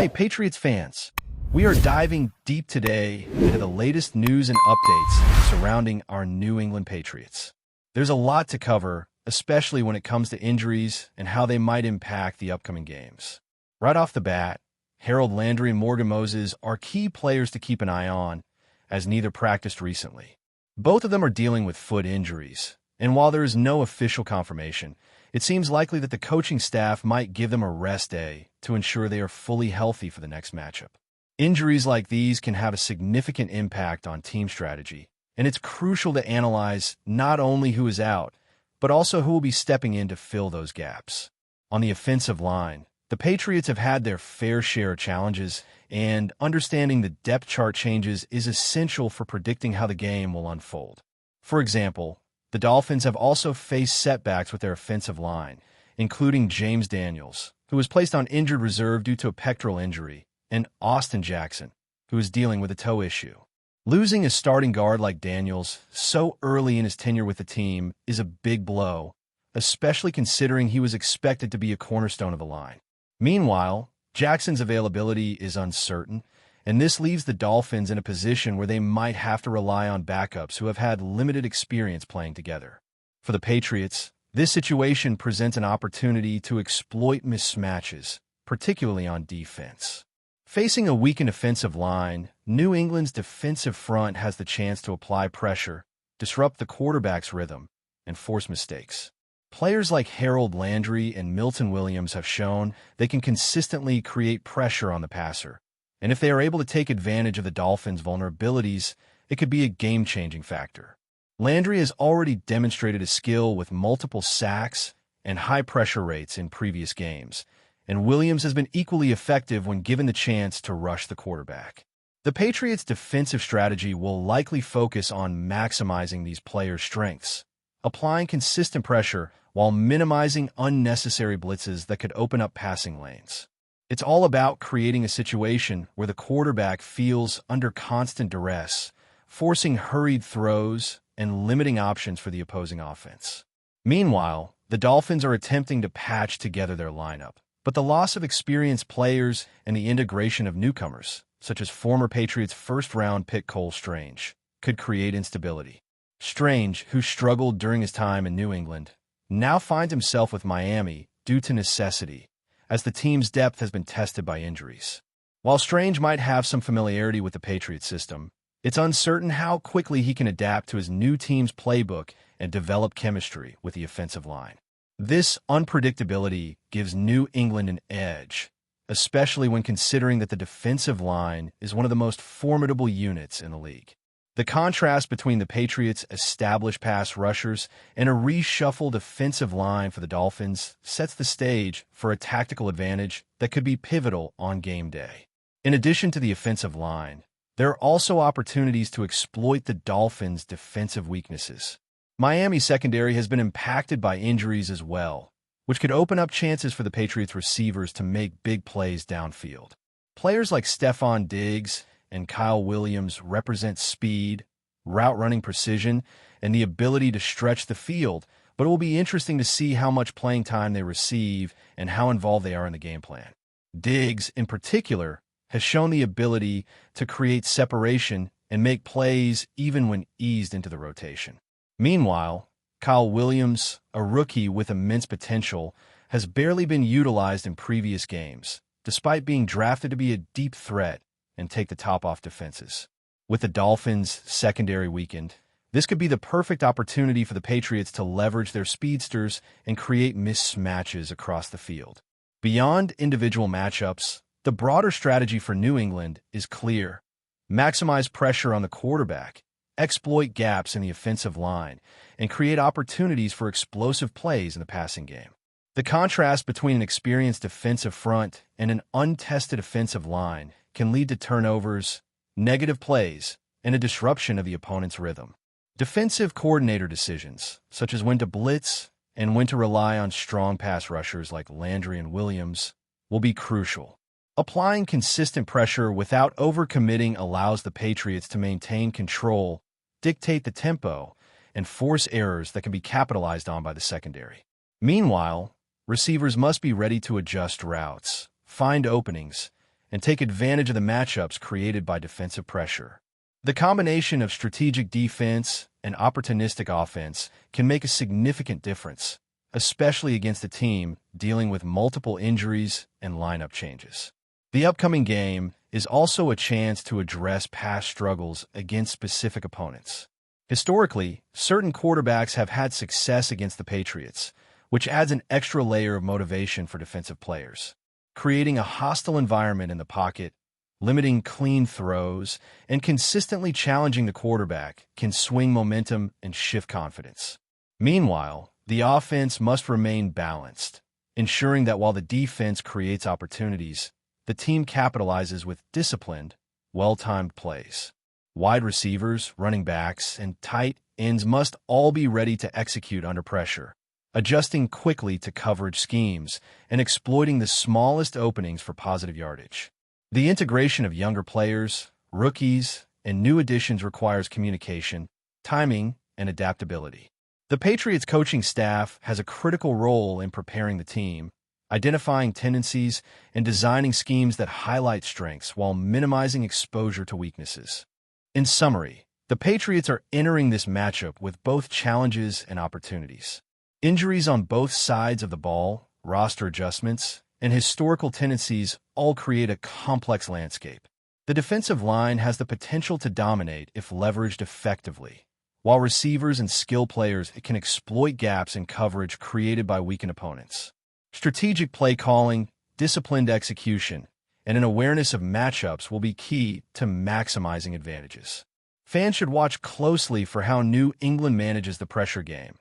Hey, Patriots fans, we are diving deep today into the latest news and updates surrounding our New England Patriots. There's a lot to cover, especially when it comes to injuries and how they might impact the upcoming games. Right off the bat, Harold Landry and Morgan Moses are key players to keep an eye on, as neither practiced recently. Both of them are dealing with foot injuries, and while there is no official confirmation, it seems likely that the coaching staff might give them a rest day to ensure they are fully healthy for the next matchup. Injuries like these can have a significant impact on team strategy, and it's crucial to analyze not only who is out, but also who will be stepping in to fill those gaps. On the offensive line, the Patriots have had their fair share of challenges, and understanding the depth chart changes is essential for predicting how the game will unfold. For example, the Dolphins have also faced setbacks with their offensive line, including James Daniels, who was placed on injured reserve due to a pectoral injury, and Austin Jackson, who is dealing with a toe issue. Losing a starting guard like Daniels so early in his tenure with the team is a big blow, especially considering he was expected to be a cornerstone of the line. Meanwhile, Jackson's availability is uncertain, and this leaves the Dolphins in a position where they might have to rely on backups who have had limited experience playing together. For the Patriots, this situation presents an opportunity to exploit mismatches, particularly on defense. Facing a weakened offensive line, New England's defensive front has the chance to apply pressure, disrupt the quarterback's rhythm, and force mistakes. Players like Harold Landry and Milton Williams have shown they can consistently create pressure on the passer, and if they are able to take advantage of the Dolphins' vulnerabilities, it could be a game-changing factor. Landry has already demonstrated a skill with multiple sacks and high pressure rates in previous games, and Williams has been equally effective when given the chance to rush the quarterback. The Patriots' defensive strategy will likely focus on maximizing these players' strengths, applying consistent pressure while minimizing unnecessary blitzes that could open up passing lanes. It's all about creating a situation where the quarterback feels under constant duress, forcing hurried throws and limiting options for the opposing offense. Meanwhile, the Dolphins are attempting to patch together their lineup, but the loss of experienced players and the integration of newcomers, such as former Patriots first-round pick Cole Strange, could create instability. Strange, who struggled during his time in New England, now finds himself with Miami due to necessity, as the team's depth has been tested by injuries. While Strange might have some familiarity with the Patriots system, it's uncertain how quickly he can adapt to his new team's playbook and develop chemistry with the offensive line. This unpredictability gives New England an edge, especially when considering that the defensive line is one of the most formidable units in the league. The contrast between the Patriots' established pass rushers and a reshuffled defensive line for the Dolphins sets the stage for a tactical advantage that could be pivotal on game day. In addition to the offensive line, there are also opportunities to exploit the Dolphins' defensive weaknesses. Miami's secondary has been impacted by injuries as well, which could open up chances for the Patriots receivers to make big plays downfield. Players like Stephon Diggs and Kyle Williams represent speed, route-running precision, and the ability to stretch the field, but it will be interesting to see how much playing time they receive and how involved they are in the game plan. Diggs, in particular, has shown the ability to create separation and make plays even when eased into the rotation. Meanwhile, Kyle Williams, a rookie with immense potential, has barely been utilized in previous games, despite being drafted to be a deep threat and take the top off defenses. With the Dolphins' secondary weakened, this could be the perfect opportunity for the Patriots to leverage their speedsters and create mismatches across the field. Beyond individual matchups, the broader strategy for New England is clear. Maximize pressure on the quarterback, exploit gaps in the offensive line, and create opportunities for explosive plays in the passing game. The contrast between an experienced defensive front and an untested offensive line can lead to turnovers, negative plays, and a disruption of the opponent's rhythm. Defensive coordinator decisions, such as when to blitz and when to rely on strong pass rushers like Landry and Williams, will be crucial. Applying consistent pressure without overcommitting allows the Patriots to maintain control, dictate the tempo, and force errors that can be capitalized on by the secondary. Meanwhile, receivers must be ready to adjust routes, find openings, and take advantage of the matchups created by defensive pressure. The combination of strategic defense and opportunistic offense can make a significant difference, especially against a team dealing with multiple injuries and lineup changes. The upcoming game is also a chance to address past struggles against specific opponents. Historically, certain quarterbacks have had success against the Patriots, which adds an extra layer of motivation for defensive players. Creating a hostile environment in the pocket, limiting clean throws, and consistently challenging the quarterback can swing momentum and shift confidence. Meanwhile, the offense must remain balanced, ensuring that while the defense creates opportunities, the team capitalizes with disciplined, well-timed plays. Wide receivers, running backs, and tight ends must all be ready to execute under pressure, adjusting quickly to coverage schemes and exploiting the smallest openings for positive yardage. The integration of younger players, rookies, and new additions requires communication, timing, and adaptability. The Patriots coaching staff has a critical role in preparing the team, identifying tendencies, and designing schemes that highlight strengths while minimizing exposure to weaknesses. In summary, the Patriots are entering this matchup with both challenges and opportunities. Injuries on both sides of the ball, roster adjustments, and historical tendencies all create a complex landscape. The defensive line has the potential to dominate if leveraged effectively, while receivers and skill players can exploit gaps in coverage created by weakened opponents. Strategic play calling, disciplined execution, and an awareness of matchups will be key to maximizing advantages. Fans should watch closely for how New England manages the pressure game,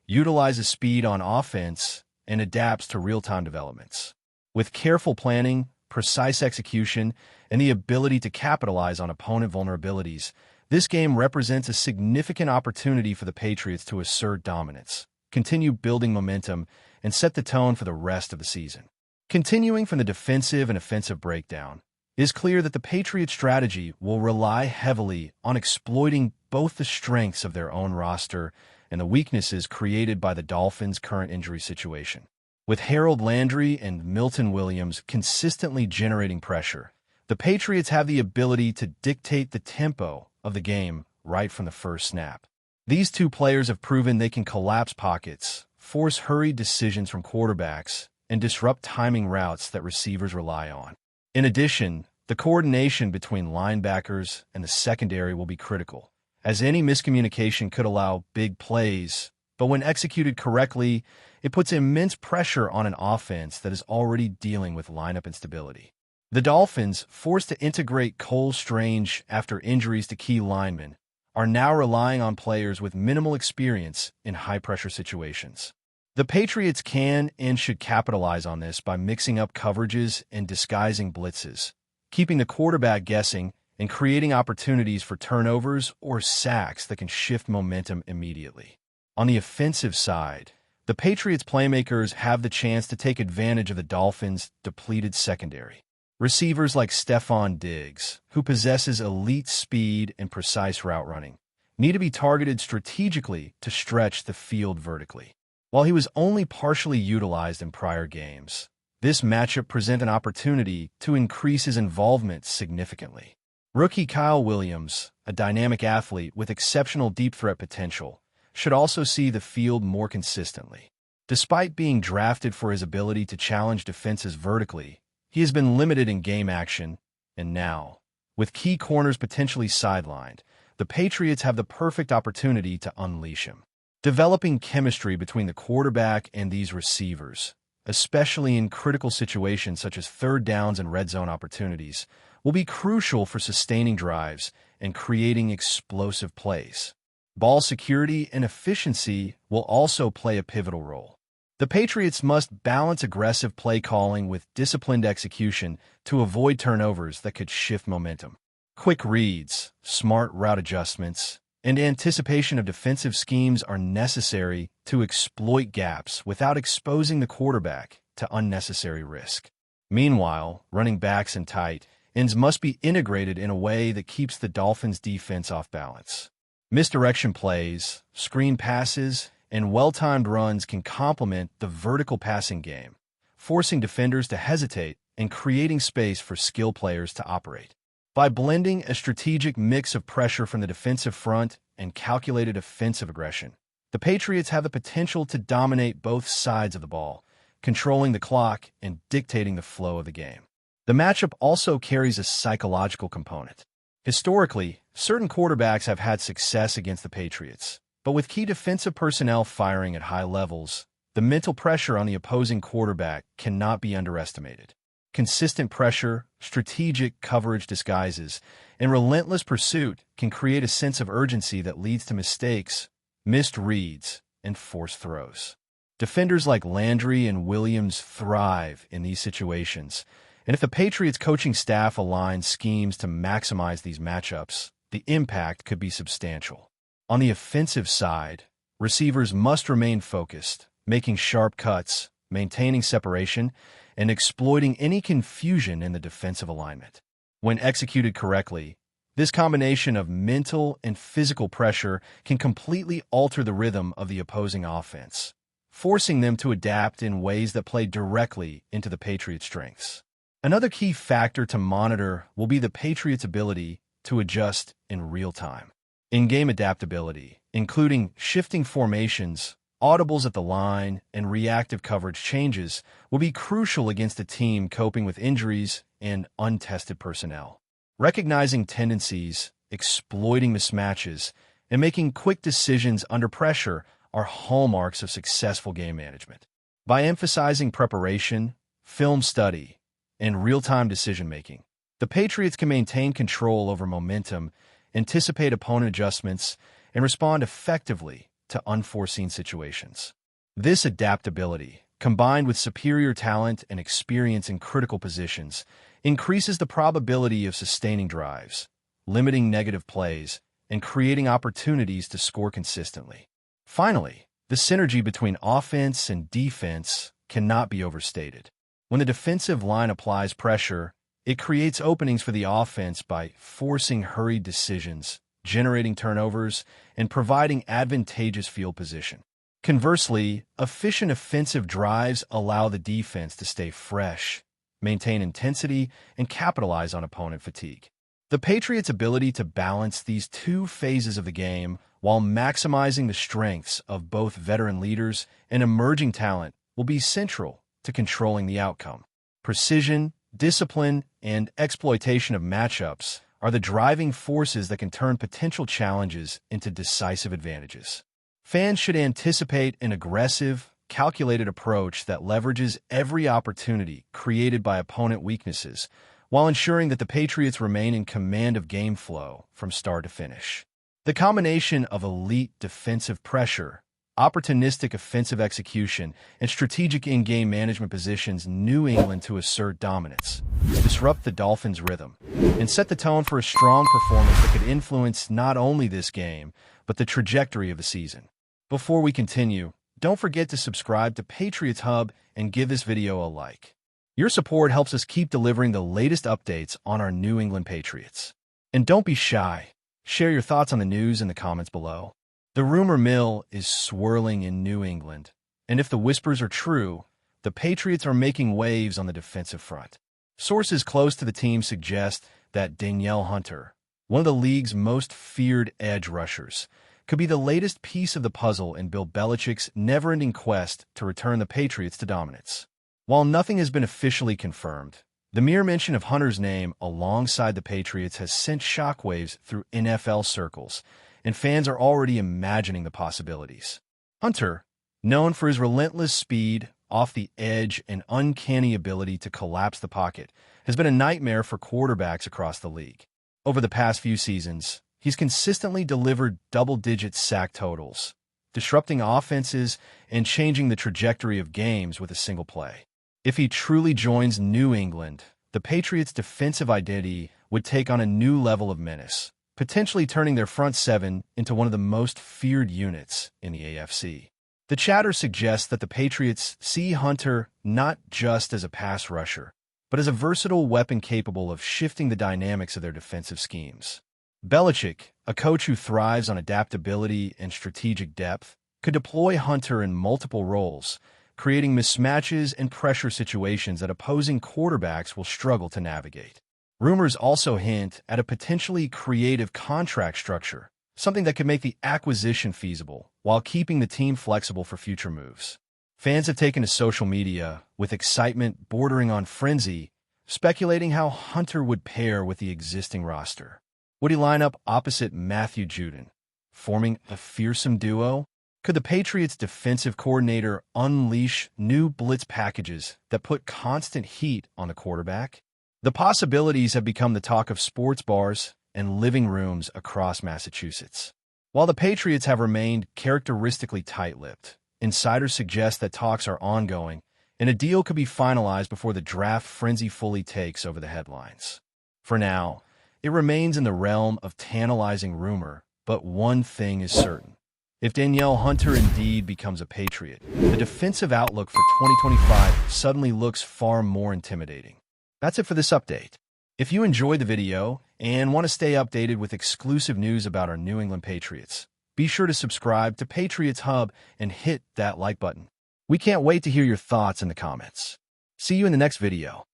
utilizes speed on offense, and adapts to real-time developments. With careful planning, precise execution, and the ability to capitalize on opponent vulnerabilities, this game represents a significant opportunity for the Patriots to assert dominance, continue building momentum, and set the tone for the rest of the season. Continuing from the defensive and offensive breakdown, it is clear that the Patriots' strategy will rely heavily on exploiting both the strengths of their own roster and the weaknesses created by the Dolphins' current injury situation. With Harold Landry and Milton Williams consistently generating pressure, the Patriots have the ability to dictate the tempo of the game right from the first snap. These two players have proven they can collapse pockets, force hurried decisions from quarterbacks, and disrupt timing routes that receivers rely on. In addition, the coordination between linebackers and the secondary will be critical, as any miscommunication could allow big plays, but when executed correctly, it puts immense pressure on an offense that is already dealing with lineup instability. The Dolphins, forced to integrate Cole Strange after injuries to key linemen, are now relying on players with minimal experience in high-pressure situations. The Patriots can and should capitalize on this by mixing up coverages and disguising blitzes, keeping the quarterback guessing and creating opportunities for turnovers or sacks that can shift momentum immediately. On the offensive side, the Patriots' playmakers have the chance to take advantage of the Dolphins' depleted secondary. Receivers like Stephon Diggs, who possesses elite speed and precise route running, need to be targeted strategically to stretch the field vertically. While he was only partially utilized in prior games, this matchup presents an opportunity to increase his involvement significantly. Rookie Kyle Williams, a dynamic athlete with exceptional deep threat potential, should also see the field more consistently. Despite being drafted for his ability to challenge defenses vertically, he has been limited in game action, and now, with key corners potentially sidelined, the Patriots have the perfect opportunity to unleash him. Developing chemistry between the quarterback and these receivers, especially in critical situations such as third downs and red zone opportunities, will be crucial for sustaining drives and creating explosive plays. Ball security and efficiency will also play a pivotal role. The Patriots must balance aggressive play calling with disciplined execution to avoid turnovers that could shift momentum. Quick reads, smart route adjustments, and anticipation of defensive schemes are necessary to exploit gaps without exposing the quarterback to unnecessary risk. Meanwhile, running backs and tight ends must be integrated in a way that keeps the Dolphins' defense off balance. Misdirection plays, screen passes, and well-timed runs can complement the vertical passing game, forcing defenders to hesitate and creating space for skill players to operate. By blending a strategic mix of pressure from the defensive front and calculated offensive aggression, the Patriots have the potential to dominate both sides of the ball, controlling the clock and dictating the flow of the game. The matchup also carries a psychological component. Historically, certain quarterbacks have had success against the Patriots, but with key defensive personnel firing at high levels, the mental pressure on the opposing quarterback cannot be underestimated. Consistent pressure, strategic coverage disguises, and relentless pursuit can create a sense of urgency that leads to mistakes, missed reads, and forced throws. Defenders like Landry and Williams thrive in these situations, and if the Patriots coaching staff aligns schemes to maximize these matchups, the impact could be substantial. On the offensive side, receivers must remain focused, making sharp cuts, maintaining separation, and exploiting any confusion in the defensive alignment. When executed correctly, this combination of mental and physical pressure can completely alter the rhythm of the opposing offense, forcing them to adapt in ways that play directly into the Patriots' strengths. Another key factor to monitor will be the Patriots' ability to adjust in real time. In-game adaptability, including shifting formations, audibles at the line, and reactive coverage changes, will be crucial against a team coping with injuries and untested personnel. Recognizing tendencies, exploiting mismatches, and making quick decisions under pressure are hallmarks of successful game management. By emphasizing preparation, film study, and real-time decision-making, the Patriots can maintain control over momentum, anticipate opponent adjustments, and respond effectively to unforeseen situations. This adaptability, combined with superior talent and experience in critical positions, increases the probability of sustaining drives, limiting negative plays, and creating opportunities to score consistently. Finally, the synergy between offense and defense cannot be overstated. When the defensive line applies pressure, it creates openings for the offense by forcing hurried decisions, generating turnovers, and providing advantageous field position. Conversely, efficient offensive drives allow the defense to stay fresh, maintain intensity, and capitalize on opponent fatigue. The Patriots' ability to balance these two phases of the game while maximizing the strengths of both veteran leaders and emerging talent will be central to controlling the outcome. Precision, discipline, and exploitation of matchups are the driving forces that can turn potential challenges into decisive advantages. Fans should anticipate an aggressive, calculated approach that leverages every opportunity created by opponent weaknesses, while ensuring that the Patriots remain in command of game flow from start to finish. The combination of elite defensive pressure, opportunistic offensive execution, and strategic in-game management positions New England to assert dominance, disrupt the Dolphins' rhythm, and set the tone for a strong performance that could influence not only this game, but the trajectory of the season. Before we continue, don't forget to subscribe to Patriots Hub and give this video a like. Your support helps us keep delivering the latest updates on our New England Patriots. And don't be shy. Share your thoughts on the news in the comments below. The rumor mill is swirling in New England, and if the whispers are true, the Patriots are making waves on the defensive front. Sources close to the team suggest that DANIELLE Hunter, one of the league's most feared edge rushers, could be the latest piece of the puzzle in Bill Belichick's never-ending quest to return the Patriots to dominance. While nothing has been officially confirmed, the mere mention of Hunter's name alongside the Patriots has sent shockwaves through NFL circles, and fans are already imagining the possibilities. Hunter, known for his relentless speed, off the edge, and uncanny ability to collapse the pocket, has been a nightmare for quarterbacks across the league. Over the past few seasons, he's consistently delivered double-digit sack totals, disrupting offenses and changing the trajectory of games with a single play. If he truly joins New England, the Patriots' defensive identity would take on a new level of menace, potentially turning their front seven into one of the most feared units in the AFC. The chatter suggests that the Patriots see Hunter not just as a pass rusher, but as a versatile weapon capable of shifting the dynamics of their defensive schemes. Belichick, a coach who thrives on adaptability and strategic depth, could deploy Hunter in multiple roles, creating mismatches and pressure situations that opposing quarterbacks will struggle to navigate. Rumors also hint at a potentially creative contract structure, something that could make the acquisition feasible while keeping the team flexible for future moves. Fans have taken to social media with excitement bordering on frenzy, speculating how Hunter would pair with the existing roster. Would he line up opposite Matthew Judon, forming a fearsome duo? Could the Patriots' defensive coordinator unleash new blitz packages that put constant heat on the quarterback? The possibilities have become the talk of sports bars and living rooms across Massachusetts. While the Patriots have remained characteristically tight-lipped, insiders suggest that talks are ongoing and a deal could be finalized before the draft frenzy fully takes over the headlines. For now, it remains in the realm of tantalizing rumor, but one thing is certain. If Danielle Hunter indeed becomes a Patriot, the defensive outlook for 2025 suddenly looks far more intimidating. That's it for this update. If you enjoyed the video and want to stay updated with exclusive news about our New England Patriots, be sure to subscribe to Patriots Hub and hit that like button. We can't wait to hear your thoughts in the comments. See you in the next video.